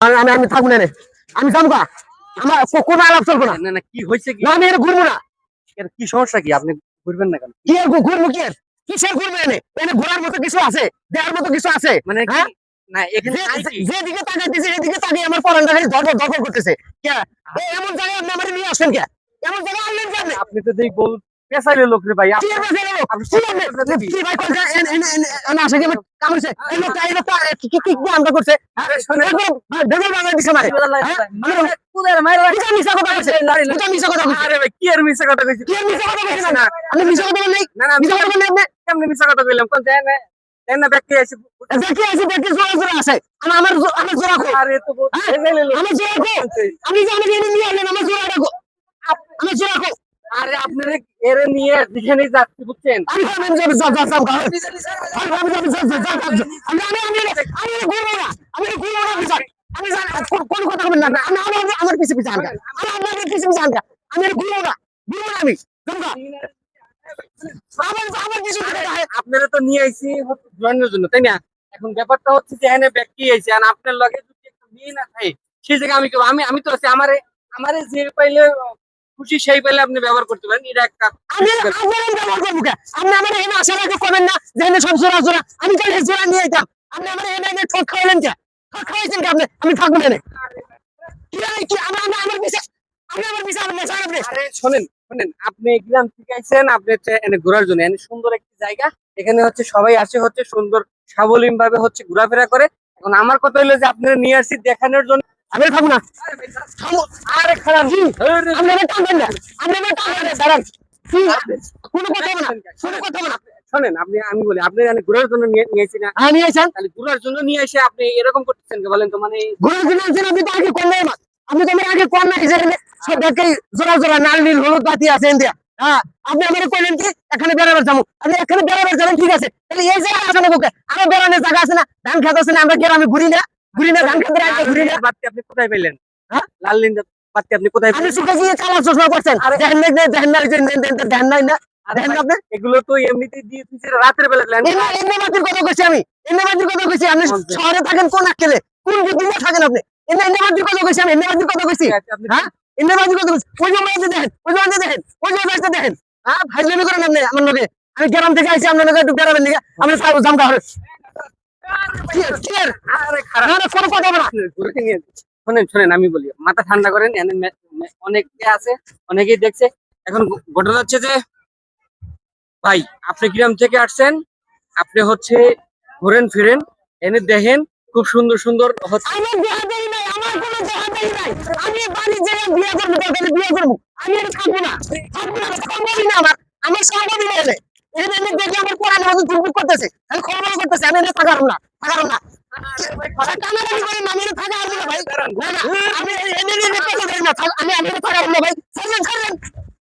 আমি আমি থাকবো না রে। আমি যাবো গা। আমার কোনো আলাপ চলবো না। না না কি হয়েছে কি? না আমি এটা ঘুরবো না। কি সমস্যা কি? আপনি ঘুরবেন না কেন? কি আর ঘুরবো কি আর? কিসের ঘুরবো এনে? এনে ঘোরার মতো কিছু আছে? দেখার মতো কিছু আছে? মানে কি? হ্যাঁ? না এখানে নাই কি? যেদিকে তাকাইতেছে সেদিকে তাকিয়ে আমার পরানটা খালি ধরপড় করতেছে। কে? এমন জায়গায় আপনি আমারে নিয়ে আসেন কে? এমন জায়গায় আনলেন কেন? আপনি তো দেখি বল পেছাইলে লোক রে ভাই। কি বলছেন রে? কি ভাই কোন এনে আসে কি কামড়ছে? কি আমরা করছে? আরে শোনেন বেদল বাংলা দিছে মারে। কুদার মাইরা এটা মিছা কথা কইছে। এটা মিছা কথা কইছে। আরে ভাই কি আর মিছা কথা কইছি? কি আর মিছা কথা কইছে না? আপনি মিছা কথা বলেন নাই? না না মিছা কথা বলেন আপনি? কেমনে মিছা কথা কইলাম? কোন দেন না ব্যক্তি আছে। দেখি আছে দেখি জোড়া আছে। আমার আমার জোড়া কো। আরে তো পেছাইলে লোক। আমার জোড়া কো। আমি যে আমাকে এনে নিয়ে আসলেন আমার জোড়াটা কো। আমার জোড়া কো। আরে আপনারা এরে নিয়ে যেখানে যাচ্ছি বুঝছেন? আমি যাবো আমি ঘুরবো না। আমি ঘুরবো না বিচার। আমি কোন কথা বলবেন না। আমি আমার পিছে পিছে আনকা। আমার পিছে পিছে আনকা। আমি ঘুরবো না। ঘুরবো না আমি। জামগা। আমার পিছে আপনারা তো নিয়ে আইছি হচ্ছে জয়েনের জন্য তাই না? এখন ব্যাপারটা হচ্ছে যে এখানে ব্যক্তি আইছে আর আপনার লগে যদি একটা মেয়ে না থাকে সেই জায়গায় আমি তো আছি আমারে আমারে যে পাইলে খুশি সেই পাইলে আপনি ব্যবহার করতে পারেন এটা একটা আমি আপনার ব্যবহার করবো কে? আপনি আমার এখানে আসার আগে কবেন না যে এনে সব জোড়া জোড়া আমি তাহলে জোড়া নিয়ে যেতাম। আপনি আমার এনে ঠক খাওয়ালেন কে? ঠক খাওয়াইছেন কে আপনি? আমি থাকবো না। কি রে কি আমার পিছে আপনি আমার পিছে আপনি স্যার আপনি আরে শোনেন আপনি গ্রাম থেকে আইছেন আপনি হচ্ছে এনে ঘোরার জন্য এনে সুন্দর একটি জায়গা এখানে হচ্ছে সবাই আসে হচ্ছে সুন্দর স্বাবলম্বী ভাবে হচ্ছে ঘোরাফেরা করে এখন আমার কথা হলো যে আপনারা নিয়ে আসছি দেখানোর জন্য আমি থাকবো না। আরে খারাপ জি আপনি আমার টানবেন না। আপনি আমার টানবেন না দাঁড়ান। কোনো কথা হবে না। কোনো কথা হবে না। শোনেন আমি বলি আপনি এখানে ঘোরার জন্য নিয়েছি না আমি আইছেন তাহলে ঘোরার জন্য নিয়ে এসে আপনি এরকম করতেছেন কে বলেন তো মানে ঘুরে ঘুরে আনছেন আপনি তো আগে কোন নাই আপনি তো আমার আগে কোন নাই যে সব দেখে জোড়া জোড়া লাল নীল হলুদ বাতি আছে ইন্ডিয়া হ্যাঁ আপনি আমার কইলেন কি এখানে বেড়াবার যাবো আপনি এখানে বেড়াবার যাবেন ঠিক আছে তাহলে এই জায়গা আছে না বুকে আমার বেড়ানোর জায়গা আছে না ধান খেত আছে না আমরা গ্রামে ঘুরি না ধান খেতে আগে ঘুরি না বাতি আপনি কোথায় পেলেন হ্যাঁ লাল লিন বাতি আপনি কোথায় আপনি পেলেন সুখে গিয়ে কালা চশমা করছেন দেখেন না দেখেন না দেখেন নাই না দেখেন না আপনি এগুলো তো এমনিতেই দিয়ে দিয়েছে রাতের বেলা প্ল্যান এমনি বাতির কথা কইছি আমি এমনি বাতির কথা কইছি আপনি শহরে থাকেন কোন আকেলে কোন বুদ্ধিতে থাকেন আপনি এমনি বাতির কথা কইছি আমি এমনি বাতির কথা কইছি হ্যাঁ এমনি বাতির কথা কইছি ওই যে মাঝে দেখেন ওই যে মাঝে দেখেন ওই যে মাঝে দেখেন হ্যাঁ ভাইলামি করেন আপনি আমার লগে আমি গ্রাম থেকে আইছি আপনার লগে একটু বেড়াবেন নাকি আমি সাইবো জামকা হরে কি আরে খারাপ না কোনো কথা হবে না শোনেন আমি বলি মাথা ঠান্ডা করেন অনেকে আছে অনেকেই দেখছে এখন ঘটনা হচ্ছে যে ভাই আপনি গ্রাম থেকে আসছেন আপনি হচ্ছে ঘোরেন ফিরেন এনে দেখেন খুব সুন্দর সুন্দর হচ্ছে আমার বিয়া দেই নাই আমার কোনো দেখা দেই নাই আমি বাড়ি যেয়ে বিয়া করব তাহলে বিয়া করব আমি এটা থাকবো না সম্ভবই না আমার সম্ভবই না এনে দেখে আমার কোরআন হাদিস দুর্বল করতেছে আমি খবর করতেছে আমি এটা থাকার না আমি এনে থাকার না ভাই আমি এনে কথা দেই না আমি থাকার না ভাই